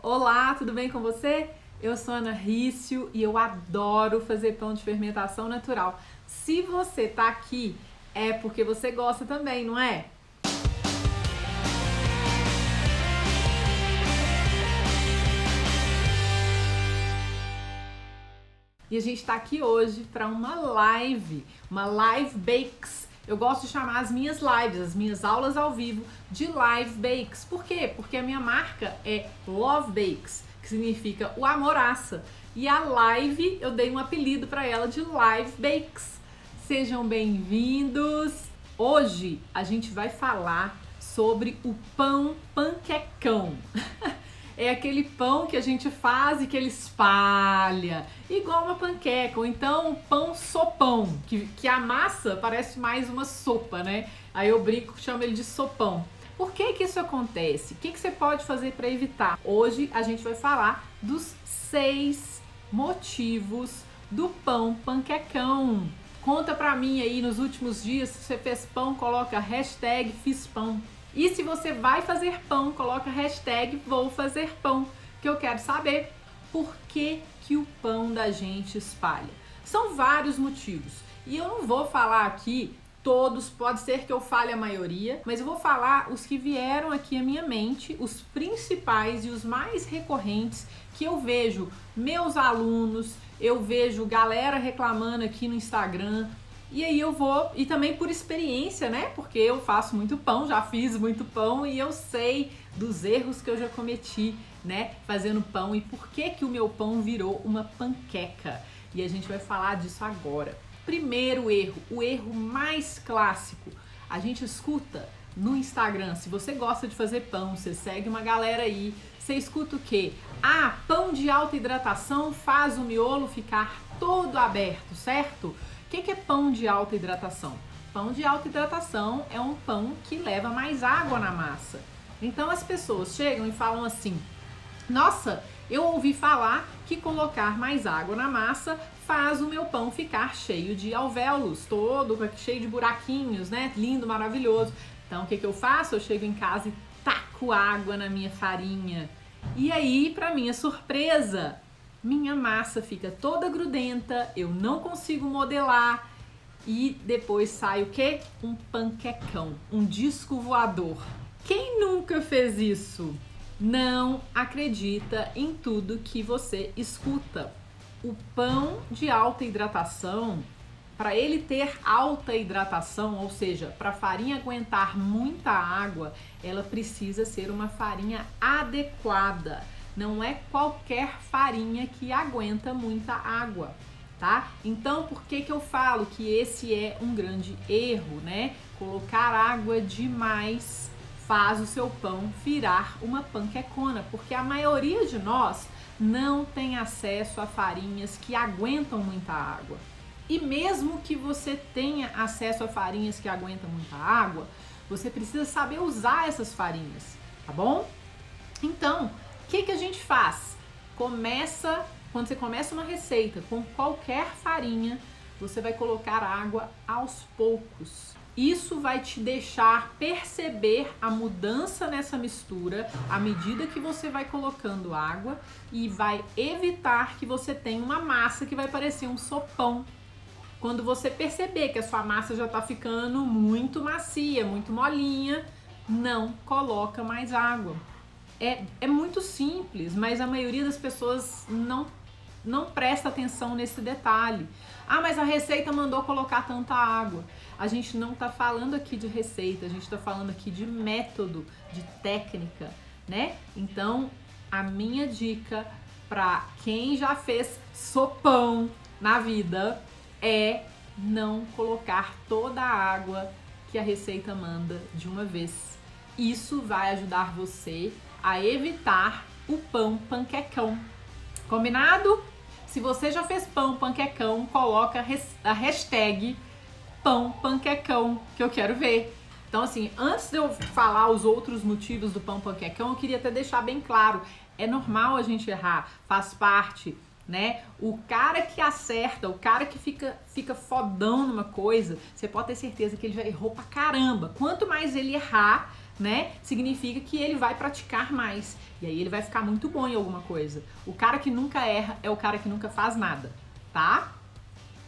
Olá, tudo bem com você? Eu sou Ana Rício e eu adoro fazer pão de fermentação natural. Se você tá aqui, é porque você gosta também, não é? E a gente tá aqui hoje para uma live bakes. Eu gosto de chamar as minhas lives, as minhas aulas ao vivo de live bakes. Por quê? Porque a minha marca é Love Bakes, que significa o amoraça. E a live, eu dei um apelido para ela de Live Bakes. Sejam bem-vindos. Hoje a gente vai falar sobre o pão panquecão. É aquele pão que a gente faz e que ele espalha, igual uma panqueca, ou então pão sopão, que a massa parece mais uma sopa, né? Aí eu brinco, chamo ele de sopão. Por que que isso acontece? O que que você pode fazer para evitar? Hoje a gente vai falar dos 6 motivos do pão panquecão. Conta pra mim aí nos últimos dias, se você fez pão, coloca hashtag fiz pão. E se você vai fazer pão, coloca hashtag vou fazer pão, que eu quero saber por que que o pão da gente espalha. São vários motivos e eu não vou falar aqui todos, pode ser que eu fale a maioria, mas eu vou falar os que vieram aqui à minha mente, os principais e os mais recorrentes que eu vejo meus alunos, eu vejo galera reclamando aqui no Instagram. E aí eu vou, e também por experiência, né? Porque eu faço muito pão, já fiz muito pão e eu sei dos erros que eu já cometi, né? Fazendo pão e por que que o meu pão virou uma panqueca. E a gente vai falar disso agora. Primeiro erro, o erro mais clássico. A gente escuta no Instagram, se você gosta de fazer pão, você segue uma galera aí, você escuta o quê? Ah, pão de alta hidratação faz o miolo ficar todo aberto, certo? O que é pão de alta hidratação? Pão de alta hidratação é um pão que leva mais água na massa. Então as pessoas chegam e falam assim: nossa, eu ouvi falar que colocar mais água na massa faz o meu pão ficar cheio de alvéolos, todo cheio de buraquinhos, né? Lindo, maravilhoso. Então o que eu faço? Eu chego em casa e taco água na minha farinha. E aí, para minha surpresa, minha massa fica toda grudenta, eu não consigo modelar e depois sai o quê? Um panquecão, um disco voador. Quem nunca fez isso? Não acredita em tudo que você escuta. O pão de alta hidratação, para ele ter alta hidratação, ou seja, para a farinha aguentar muita água, ela precisa ser uma farinha adequada. Não é qualquer farinha que aguenta muita água, tá? Então, por que que eu falo que esse é um grande erro, né? Colocar água demais faz o seu pão virar uma panquecona, porque a maioria de nós não tem acesso a farinhas que aguentam muita água. E mesmo que você tenha acesso a farinhas que aguentam muita água, você precisa saber usar essas farinhas, tá bom? Então, o que a gente faz? Quando você começa uma receita com qualquer farinha, você vai colocar água aos poucos. Isso vai te deixar perceber a mudança nessa mistura à medida que você vai colocando água e vai evitar que você tenha uma massa que vai parecer um sopão. Quando você perceber que a sua massa já está ficando muito macia, muito molinha, não coloca mais água. É muito simples, mas a maioria das pessoas não presta atenção nesse detalhe. Ah, mas a receita mandou colocar tanta água. A gente não está falando aqui de receita, a gente está falando aqui de método, de técnica, né? Então, a minha dica para quem já fez sopão na vida é não colocar toda a água que a receita manda de uma vez. Isso vai ajudar você a evitar o pão panquecão. Combinado? Se você já fez pão panquecão, coloca a hashtag pão panquecão, que eu quero ver. Então, assim, antes de eu falar os outros motivos do pão panquecão, eu queria até deixar bem claro, é normal a gente errar, faz parte, né? O cara que acerta, o cara que fica fodão numa coisa, você pode ter certeza que ele já errou pra caramba. Quanto mais ele errar, né? Significa que ele vai praticar mais. E aí ele vai ficar muito bom em alguma coisa. O cara que nunca erra é o cara que nunca faz nada, tá?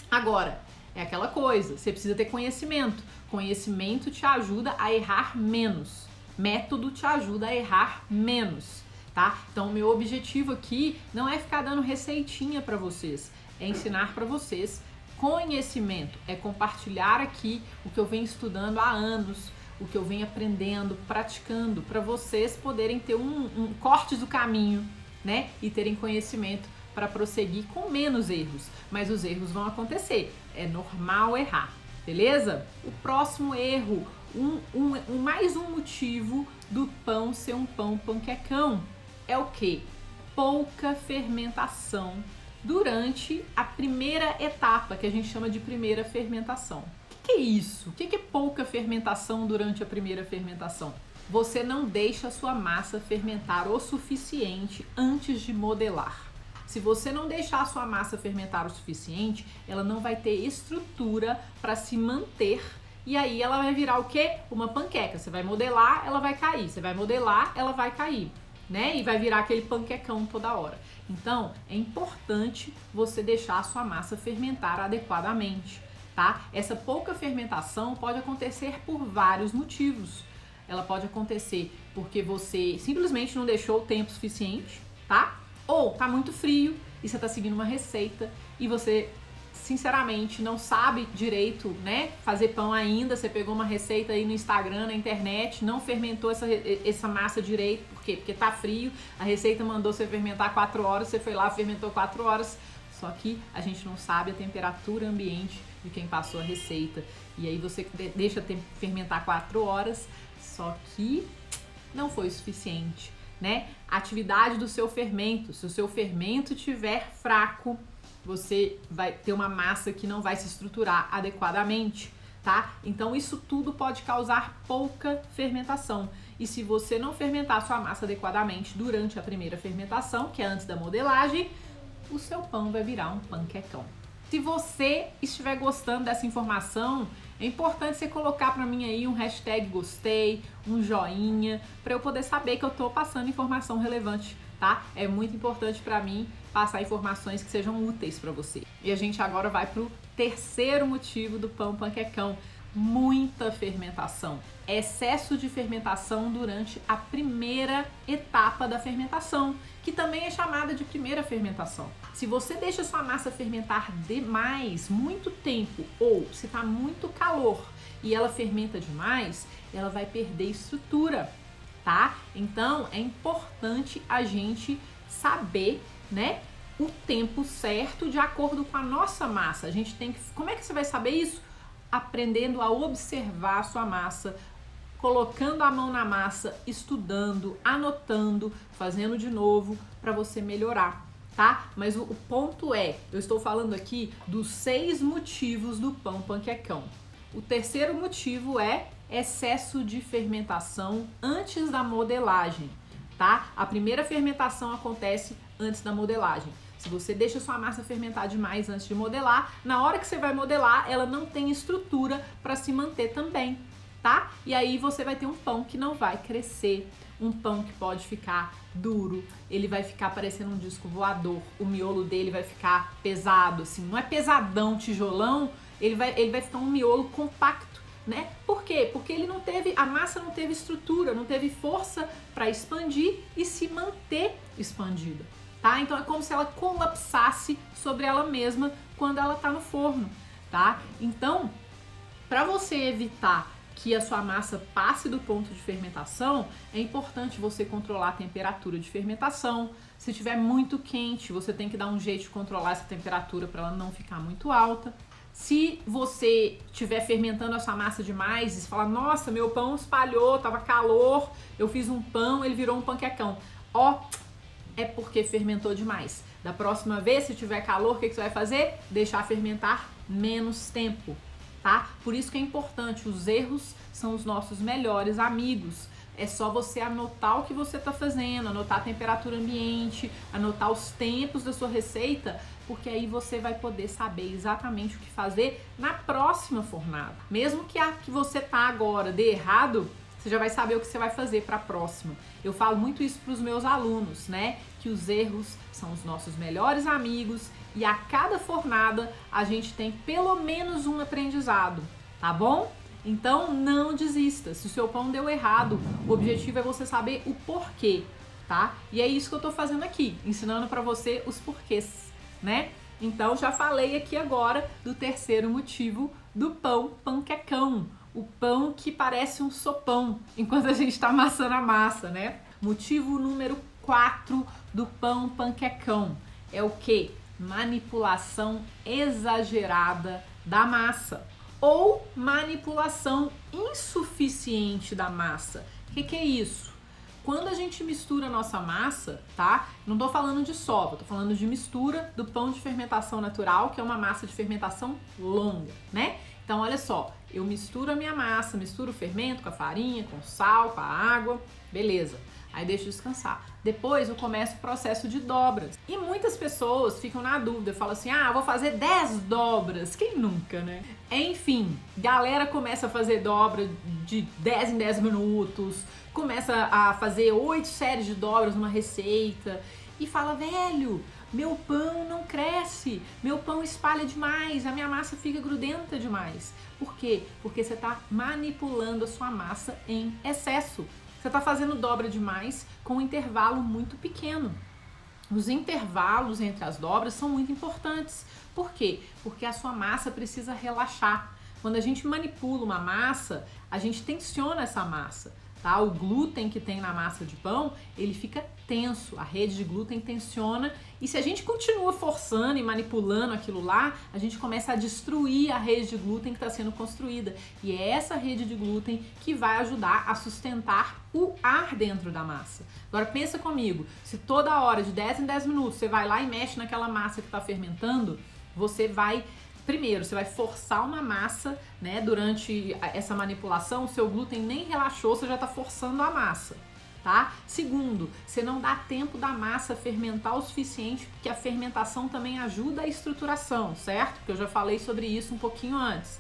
Agora, é aquela coisa, você precisa ter conhecimento. Conhecimento te ajuda a errar menos. Método te ajuda a errar menos, tá? Então, o meu objetivo aqui não é ficar dando receitinha para vocês, é ensinar para vocês conhecimento, é compartilhar aqui o que eu venho estudando há anos, o que eu venho aprendendo, praticando, para vocês poderem ter um corte do caminho, né? E terem conhecimento para prosseguir com menos erros. Mas os erros vão acontecer, é normal errar, beleza? O próximo erro, mais um motivo do pão ser um pão panquecão é o quê? Pouca fermentação durante a primeira etapa, que a gente chama de primeira fermentação. O que é isso? O que é pouca fermentação durante a primeira fermentação? Você não deixa a sua massa fermentar o suficiente antes de modelar. Se você não deixar a sua massa fermentar o suficiente, ela não vai ter estrutura para se manter. E aí ela vai virar o quê? Uma panqueca. Você vai modelar, ela vai cair. Você vai modelar, ela vai cair, né? E vai virar aquele panquecão toda hora. Então, é importante você deixar a sua massa fermentar adequadamente, tá? Essa pouca fermentação pode acontecer por vários motivos. Ela pode acontecer porque você simplesmente não deixou o tempo suficiente, tá? Ou tá muito frio e você tá seguindo uma receita e você sinceramente não sabe direito, né, fazer pão ainda. Você pegou uma receita aí no Instagram, na internet, não fermentou essa massa direito. Por quê? Porque tá frio, a receita mandou você fermentar 4 horas, você foi lá, fermentou 4 horas. Só que a gente não sabe a temperatura ambiente de quem passou a receita. E aí você deixa fermentar 4 horas, só que não foi o suficiente, né? Atividade do seu fermento. Se o seu fermento estiver fraco, você vai ter uma massa que não vai se estruturar adequadamente, tá? Então isso tudo pode causar pouca fermentação. E se você não fermentar a sua massa adequadamente durante a primeira fermentação, que é antes da modelagem, o seu pão vai virar um panquecão. Se você estiver gostando dessa informação, é importante você colocar para mim aí um hashtag gostei, um joinha, para eu poder saber que eu tô passando informação relevante, tá? É muito importante para mim passar informações que sejam úteis para você. E a gente agora vai pro terceiro motivo do pão panquecão: muita fermentação. Excesso de fermentação durante a primeira etapa da fermentação, que também é chamada de primeira fermentação. Se você deixa sua massa fermentar demais, muito tempo, ou se tá muito calor e ela fermenta demais, ela vai perder estrutura, tá? Então é importante a gente saber, né, o tempo certo de acordo com a nossa massa. A gente tem que... Como é que você vai saber isso? Aprendendo a observar a sua massa, colocando a mão na massa, estudando, anotando, fazendo de novo para você melhorar, tá? Mas o ponto é, eu estou falando aqui dos 6 motivos do pão panquecão. O terceiro motivo é excesso de fermentação antes da modelagem, tá? A primeira fermentação acontece antes da modelagem. Se você deixa sua massa fermentar demais antes de modelar, na hora que você vai modelar, ela não tem estrutura para se manter também, tá? E aí você vai ter um pão que não vai crescer, um pão que pode ficar duro, ele vai ficar parecendo um disco voador, o miolo dele vai ficar pesado, assim, não é pesadão, tijolão, ele vai ficar um miolo compacto, né? Por quê? Porque ele não teve, a massa não teve estrutura, não teve força para expandir e se manter expandida. Tá? Então é como se ela colapsasse sobre ela mesma quando ela tá no forno, tá? Então, para você evitar que a sua massa passe do ponto de fermentação, é importante você controlar a temperatura de fermentação. Se estiver muito quente, você tem que dar um jeito de controlar essa temperatura para ela não ficar muito alta. Se você estiver fermentando a sua massa demais e você falar, nossa, meu pão espalhou, tava calor, eu fiz um pão, ele virou um panquecão. É porque fermentou demais. Da próxima vez, se tiver calor, o que você vai fazer? Deixar fermentar menos tempo, tá? Por isso que é importante, os erros são os nossos melhores amigos. É só você anotar o que você está fazendo, anotar a temperatura ambiente, anotar os tempos da sua receita, porque aí você vai poder saber exatamente o que fazer na próxima fornada. Mesmo que a que você tá agora dê errado, você já vai saber o que você vai fazer para a próxima. Eu falo muito isso para os meus alunos, né? Que os erros são os nossos melhores amigos e a cada fornada a gente tem pelo menos um aprendizado, tá bom? Então não desista. Se o seu pão deu errado, o objetivo é você saber o porquê, tá? E é isso que eu tô fazendo aqui, ensinando para você os porquês, né? Então já falei aqui agora do terceiro motivo do pão panquecão. O pão que parece um sopão enquanto a gente tá amassando a massa, né? Motivo número 4 do pão panquecão é o quê? Manipulação exagerada da massa ou manipulação insuficiente da massa. O que é isso? Quando a gente mistura a nossa massa, tá? Não tô falando de sopa, tô falando de mistura do pão de fermentação natural, que é uma massa de fermentação longa, né? Então, olha só, eu misturo a minha massa, misturo o fermento com a farinha, com sal, com a água, beleza. Aí deixo descansar. Depois eu começo o processo de dobras. E muitas pessoas ficam na dúvida, falam assim, vou fazer 10 dobras. Quem nunca, né? Enfim, galera começa a fazer dobra de 10 em 10 minutos, começa a fazer 8 séries de dobras numa receita e fala, velho, meu pão não cresce, meu pão espalha demais, a minha massa fica grudenta demais. Por quê? Porque você está manipulando a sua massa em excesso. Você está fazendo dobra demais com um intervalo muito pequeno. Os intervalos entre as dobras são muito importantes. Por quê? Porque a sua massa precisa relaxar. Quando a gente manipula uma massa, a gente tensiona essa massa. Tá? O glúten que tem na massa de pão, ele fica tenso, a rede de glúten tensiona e se a gente continua forçando e manipulando aquilo lá, a gente começa a destruir a rede de glúten que está sendo construída e é essa rede de glúten que vai ajudar a sustentar o ar dentro da massa. Agora pensa comigo, se toda hora de 10 em 10 minutos você vai lá e mexe naquela massa que está fermentando, você vai forçar uma massa, né? Durante essa manipulação, o seu glúten nem relaxou, você já está forçando a massa, tá? Segundo, você não dá tempo da massa fermentar o suficiente, porque a fermentação também ajuda a estruturação, certo? Porque eu já falei sobre isso um pouquinho antes.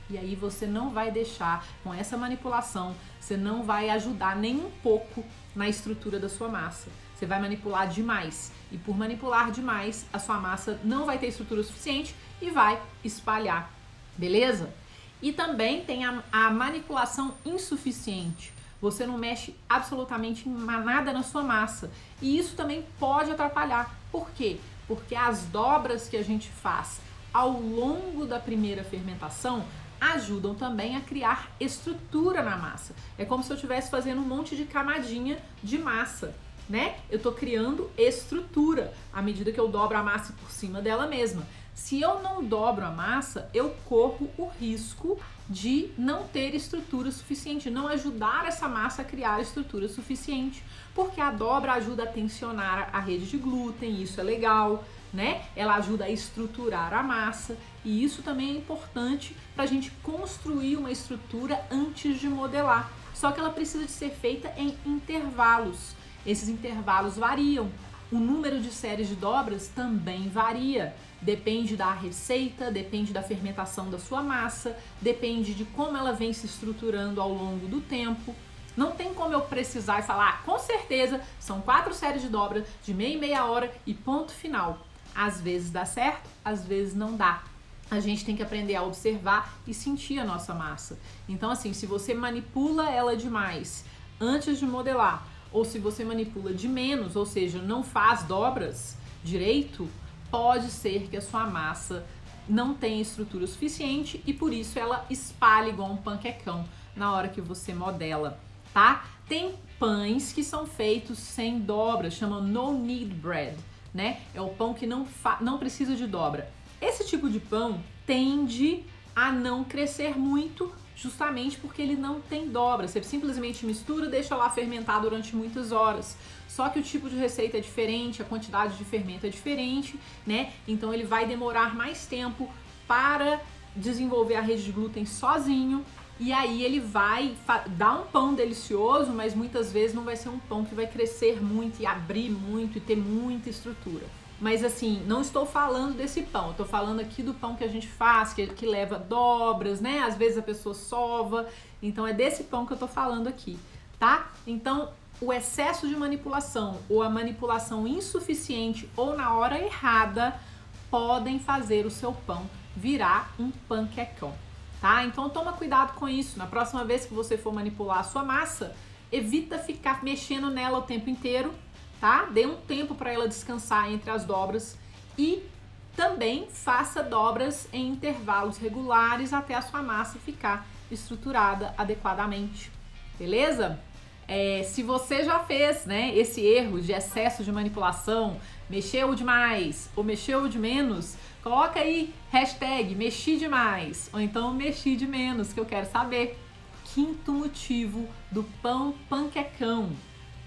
E aí você não vai deixar, com essa manipulação, você não vai ajudar nem um pouco na estrutura da sua massa. Você vai manipular demais. E por manipular demais, a sua massa não vai ter estrutura suficiente e vai espalhar, beleza? E também tem a manipulação insuficiente. Você não mexe absolutamente nada na sua massa. E isso também pode atrapalhar. Por quê? Porque as dobras que a gente faz ao longo da primeira fermentação ajudam também a criar estrutura na massa. É como se eu estivesse fazendo um monte de camadinha de massa, né? Eu tô criando estrutura à medida que eu dobro a massa por cima dela mesma. Se eu não dobro a massa, eu corro o risco de não ter estrutura suficiente, não ajudar essa massa a criar estrutura suficiente, porque a dobra ajuda a tensionar a rede de glúten, isso é legal, né? Ela ajuda a estruturar a massa e isso também é importante para a gente construir uma estrutura antes de modelar. Só que ela precisa de ser feita em intervalos. Esses intervalos variam. O número de séries de dobras também varia. Depende da receita, depende da fermentação da sua massa, depende de como ela vem se estruturando ao longo do tempo. Não tem como eu precisar e falar, com certeza, são 4 séries de dobra de meia e meia hora e ponto final. Às vezes dá certo, às vezes não dá. A gente tem que aprender a observar e sentir a nossa massa. Então, assim, se você manipula ela demais antes de modelar, ou se você manipula de menos, ou seja, não faz dobras direito, pode ser que a sua massa não tenha estrutura suficiente e por isso ela espalha igual um panquecão na hora que você modela, tá? Tem pães que são feitos sem dobra, chama no knead bread, né? É o pão que não precisa de dobra. Esse tipo de pão tende a não crescer muito, justamente porque ele não tem dobra. Você simplesmente mistura, deixa lá fermentar durante muitas horas. Só que o tipo de receita é diferente, a quantidade de fermento é diferente, né? Então ele vai demorar mais tempo para desenvolver a rede de glúten sozinho. E aí ele vai dar um pão delicioso, mas muitas vezes não vai ser um pão que vai crescer muito e abrir muito e ter muita estrutura. Mas assim, não estou falando desse pão, estou falando aqui do pão que a gente faz, que leva dobras, né? Às vezes a pessoa sova Então é desse pão que eu tô falando aqui, tá? Então o excesso de manipulação ou a manipulação insuficiente ou na hora errada podem fazer o seu pão virar um panquecão, tá? Então toma cuidado com isso. Na próxima vez que você for manipular a sua massa, evita ficar mexendo nela o tempo inteiro, tá? Dê um tempo para ela descansar entre as dobras e também faça dobras em intervalos regulares até a sua massa ficar estruturada adequadamente, beleza? Se você já fez, né, esse erro de excesso de manipulação, mexeu demais ou mexeu de menos, coloca aí hashtag mexi demais ou então mexi de menos, que eu quero saber. Quinto motivo do pão panquecão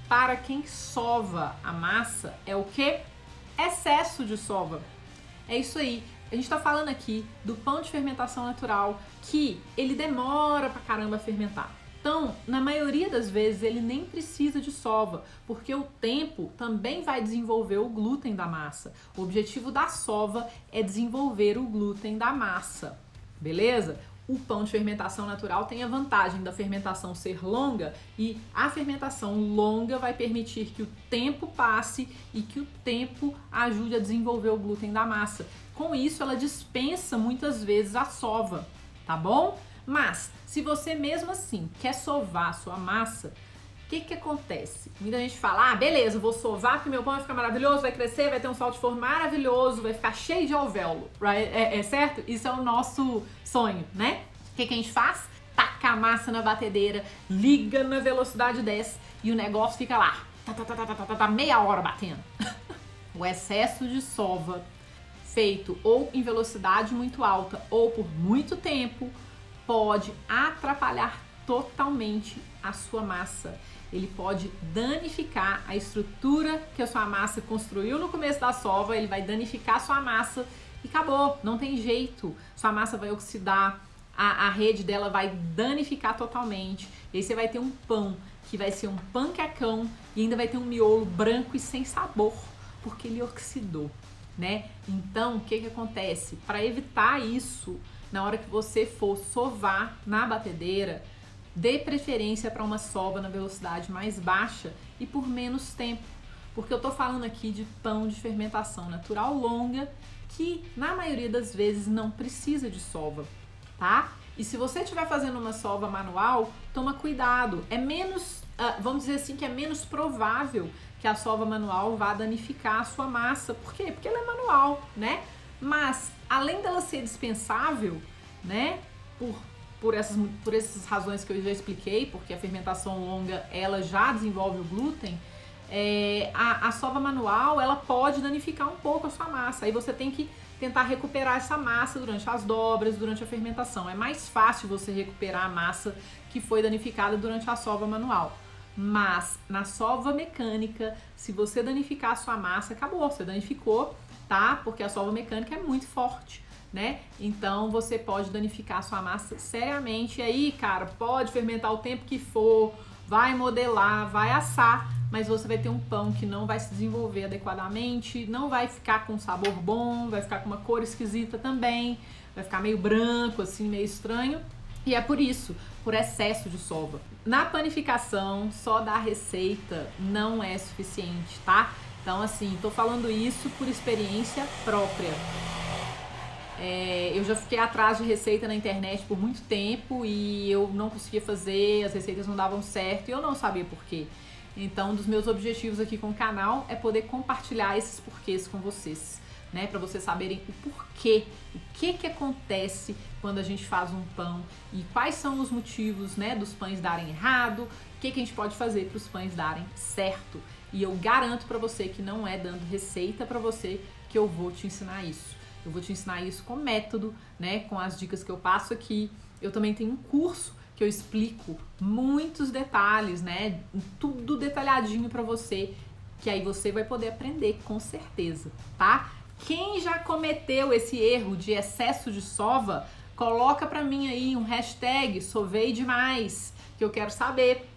para quem sova a massa é o que? Excesso de sova. É isso aí. A gente tá falando aqui do pão de fermentação natural, que ele demora pra caramba a fermentar. Então, na maioria das vezes, ele nem precisa de sova, porque o tempo também vai desenvolver o glúten da massa. O objetivo da sova é desenvolver o glúten da massa, beleza? O pão de fermentação natural tem a vantagem da fermentação ser longa e a fermentação longa vai permitir que o tempo passe e que o tempo ajude a desenvolver o glúten da massa. Com isso, ela dispensa muitas vezes a sova, tá bom? Mas, se você mesmo assim quer sovar a sua massa, o que acontece? Muita gente fala, beleza, vou sovar que meu pão vai ficar maravilhoso, vai crescer, vai ter um salto de forno maravilhoso, vai ficar cheio de alvéolo, right? É certo? Isso é o nosso sonho, né? O que a gente faz? Taca a massa na batedeira, liga na velocidade 10 e o negócio fica lá, meia hora batendo. O excesso de sova feito ou em velocidade muito alta ou por muito tempo pode atrapalhar totalmente a sua massa. Ele pode danificar a estrutura que a sua massa construiu no começo da sova, ele vai danificar a sua massa e acabou, não tem jeito. Sua massa vai oxidar, a rede dela vai danificar totalmente. E aí você vai ter um pão que vai ser um panquecão e ainda vai ter um miolo branco e sem sabor, porque ele oxidou, né? Então, o que acontece? Para evitar isso, na hora que você for sovar na batedeira, dê preferência para uma sova na velocidade mais baixa e por menos tempo. Porque eu tô falando aqui de pão de fermentação natural longa, que na maioria das vezes não precisa de sova, tá? E se você estiver fazendo uma sova manual, toma cuidado. É menos, vamos dizer assim, que é menos provável que a sova manual vá danificar a sua massa. Por quê? Porque ela é manual, né? Mas, além dela ser dispensável, né, por essas razões que eu já expliquei, porque a fermentação longa, ela já desenvolve o glúten, a sova manual, ela pode danificar um pouco a sua massa. Aí você tem que tentar recuperar essa massa durante as dobras, durante a fermentação. É mais fácil você recuperar a massa que foi danificada durante a sova manual. Mas, na sova mecânica, se você danificar a sua massa, acabou, você danificou, tá? Porque a sova mecânica é muito forte, né? Então você pode danificar a sua massa seriamente. E aí, cara, pode fermentar o tempo que for, vai modelar, vai assar, mas você vai ter um pão que não vai se desenvolver adequadamente, não vai ficar com sabor bom, vai ficar com uma cor esquisita também, vai ficar meio branco, assim, meio estranho. E é por isso, por excesso de sova. Na panificação, só dar receita não é suficiente, tá? Então, assim, tô falando isso por experiência própria. Eu já fiquei atrás de receita na internet por muito tempo e eu não conseguia fazer, as receitas não davam certo e eu não sabia por quê. Então, um dos meus objetivos aqui com o canal é poder compartilhar esses porquês com vocês, né? Para vocês saberem o porquê, o que acontece quando a gente faz um pão e quais são os motivos, né, dos pães darem errado, o que a gente pode fazer para os pães darem certo. E eu garanto para você que não é dando receita para você que eu vou te ensinar isso. Eu vou te ensinar isso com método, né, com as dicas que eu passo aqui. Eu também tenho um curso que eu explico muitos detalhes, né, tudo detalhadinho para você, que aí você vai poder aprender com certeza, tá? Quem já cometeu esse erro de excesso de sova, coloca pra mim aí um hashtag sovei demais, que eu quero saber.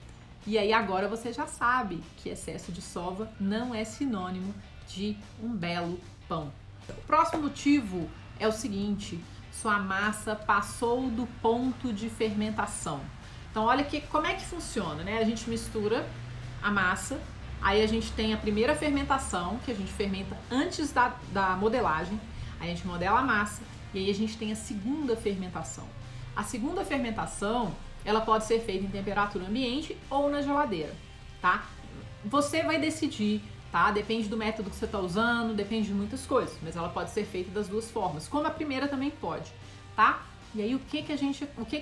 E aí agora você já sabe que excesso de sova não é sinônimo de um belo pão. O próximo motivo é o seguinte: sua massa passou do ponto de fermentação. Então olha como é que funciona, né? A gente mistura a massa, aí a gente tem a primeira fermentação, que a gente fermenta antes da modelagem, aí a gente modela a massa, e aí a gente tem a segunda fermentação. A segunda fermentação, ela pode ser feita em temperatura ambiente ou na geladeira, tá? Você vai decidir, tá? Depende do método que você está usando, depende de muitas coisas, mas ela pode ser feita das duas formas, como a primeira também pode, tá? E aí o que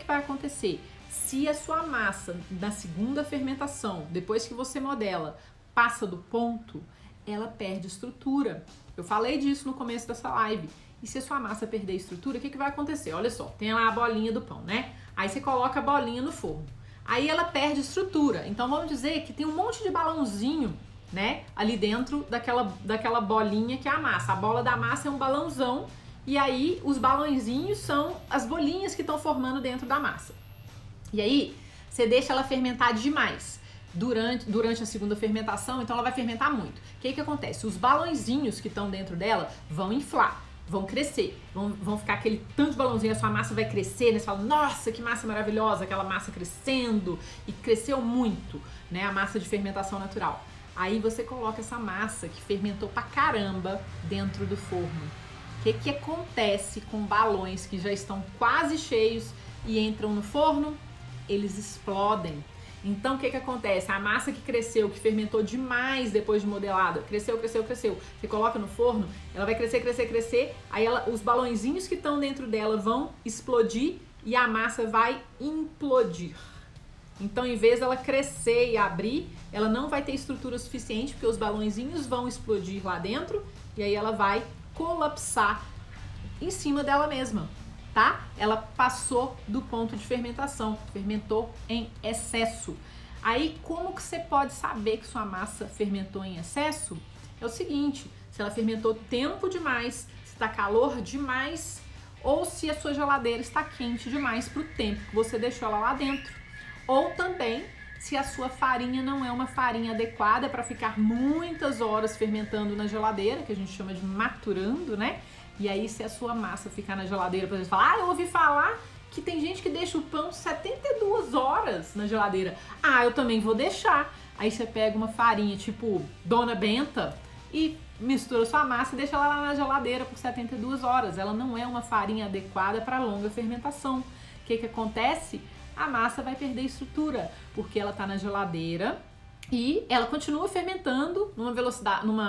vai acontecer? Se a sua massa na segunda fermentação, depois que você modela, passa do ponto, ela perde estrutura. Eu falei disso no começo dessa live. E se a sua massa perder estrutura, o que vai acontecer? Olha só, tem lá a bolinha do pão, né? Aí você coloca a bolinha no forno. Aí ela perde estrutura. Então vamos dizer que tem um monte de balãozinho, né? Ali dentro daquela bolinha que é a massa. A bola da massa é um balãozão. E aí os balãozinhos são as bolinhas que estão formando dentro da massa. E aí você deixa ela fermentar demais. Durante a segunda fermentação, então ela vai fermentar muito. O que acontece? Os balãozinhos que estão dentro dela vão inflar. Vão crescer, vão ficar aquele tanto de balãozinho, a sua massa vai crescer, né? Você fala, nossa, que massa maravilhosa, aquela massa crescendo, e cresceu muito, né? A massa de fermentação natural. Aí você coloca essa massa que fermentou pra caramba dentro do forno. O que acontece com balões que já estão quase cheios e entram no forno? Eles explodem. Então, o que acontece? A massa que cresceu, que fermentou demais depois de modelada, cresceu. Você coloca no forno, ela vai crescer. Aí os balõezinhos que estão dentro dela vão explodir e a massa vai implodir. Então, em vez dela crescer e abrir, ela não vai ter estrutura suficiente, porque os balõezinhos vão explodir lá dentro e aí ela vai colapsar em cima dela mesma. Tá? Ela passou do ponto de fermentação, fermentou em excesso. Aí, como que você pode saber que sua massa fermentou em excesso? É o seguinte, se ela fermentou tempo demais, se está calor demais, ou se a sua geladeira está quente demais para o tempo que você deixou ela lá dentro. Ou também, se a sua farinha não é uma farinha adequada para ficar muitas horas fermentando na geladeira, que a gente chama de maturando, né? E aí, se a sua massa ficar na geladeira, por exemplo, falar, eu ouvi falar que tem gente que deixa o pão 72 horas na geladeira. Ah, eu também vou deixar. Aí você pega uma farinha tipo Dona Benta e mistura sua massa e deixa ela lá na geladeira por 72 horas. Ela não é uma farinha adequada para longa fermentação. O que acontece? A massa vai perder estrutura, porque ela está na geladeira e ela continua fermentando numa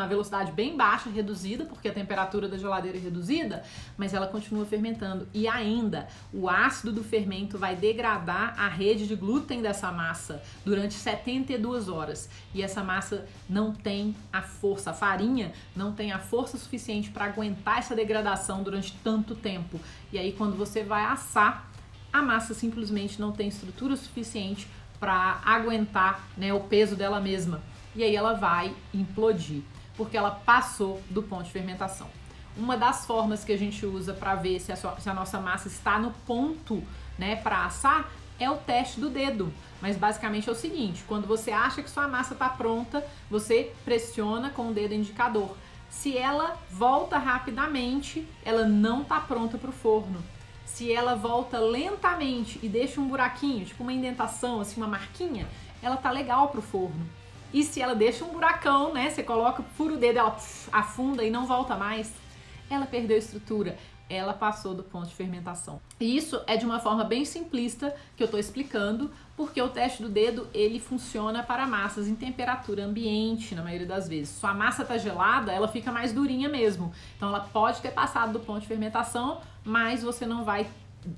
velocidade bem baixa, reduzida, porque a temperatura da geladeira é reduzida, mas ela continua fermentando. E ainda, o ácido do fermento vai degradar a rede de glúten dessa massa durante 72 horas. E essa massa não tem a força, a farinha não tem a força suficiente para aguentar essa degradação durante tanto tempo. E aí, quando você vai assar, a massa simplesmente não tem estrutura suficiente para aguentar, né, o peso dela mesma. E aí ela vai implodir, porque ela passou do ponto de fermentação. Uma das formas que a gente usa para ver se a nossa massa está no ponto, né, para assar, é o teste do dedo. Mas basicamente é o seguinte, quando você acha que sua massa está pronta, você pressiona com o dedo indicador. Se ela volta rapidamente, ela não está pronta para o forno. Se ela volta lentamente e deixa um buraquinho, tipo uma indentação, assim, uma marquinha, ela tá legal pro forno. E se ela deixa um buracão, né, você coloca, fura o dedo, ela afunda e não volta mais, ela perdeu estrutura, ela passou do ponto de fermentação. E isso é de uma forma bem simplista que eu tô explicando, porque o teste do dedo, ele funciona para massas em temperatura ambiente, na maioria das vezes. Sua massa tá gelada, ela fica mais durinha mesmo. Então ela pode ter passado do ponto de fermentação, mas você não vai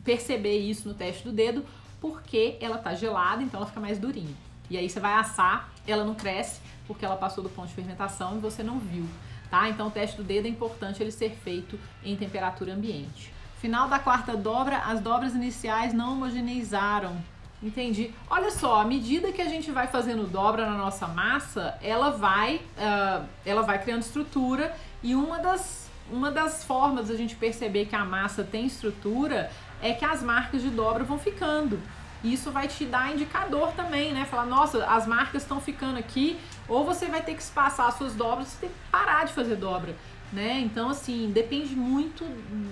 perceber isso no teste do dedo, porque ela tá gelada, então ela fica mais durinha. E aí você vai assar, ela não cresce, porque ela passou do ponto de fermentação e você não viu, tá? Então o teste do dedo é importante ele ser feito em temperatura ambiente. Final da quarta dobra, as dobras iniciais não homogeneizaram. Entendi. Olha só, à medida que a gente vai fazendo dobra na nossa massa, ela vai criando estrutura, e uma das formas da gente perceber que a massa tem estrutura é que as marcas de dobra vão ficando. Isso vai te dar indicador também, né? Falar, nossa, as marcas estão ficando aqui, ou você vai ter que espaçar as suas dobras, você tem que parar de fazer dobra, né? Então, assim, depende muito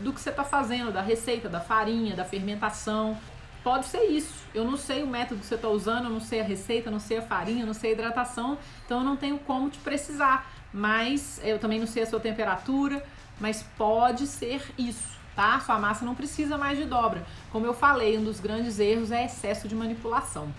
do que você está fazendo, da receita, da farinha, da fermentação. pode ser isso. Eu não sei o método que você está usando, eu não sei a receita, eu não sei a farinha, eu não sei a hidratação, então eu não tenho como te precisar. Mas eu também não sei a sua temperatura, mas pode ser isso, tá? Sua massa não precisa mais de dobra. Como eu falei, um dos grandes erros é excesso de manipulação.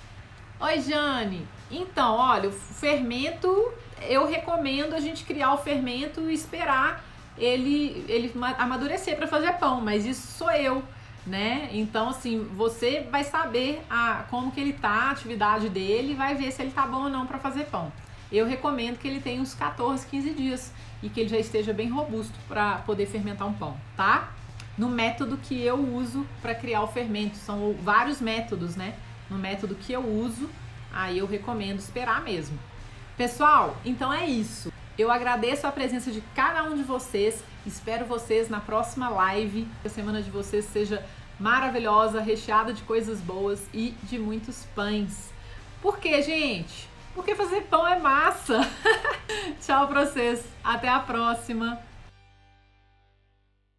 Oi, Jane. Então, olha, o fermento, eu recomendo a gente criar o fermento e esperar ele amadurecer para fazer pão, mas isso sou eu, né? Então, assim, você vai saber como que ele tá, a atividade dele, e vai ver se ele tá bom ou não para fazer pão. Eu recomendo que ele tenha uns 14, 15 dias e que ele já esteja bem robusto para poder fermentar um pão, tá? No método que eu uso para criar o fermento, são vários métodos, né? No método que eu uso, aí eu recomendo esperar mesmo. Pessoal, então é isso. Eu agradeço a presença de cada um de vocês. Espero vocês na próxima live. Que a semana de vocês seja maravilhosa, recheada de coisas boas e de muitos pães. Por quê, gente? Porque fazer pão é massa. Tchau pra vocês. Até a próxima.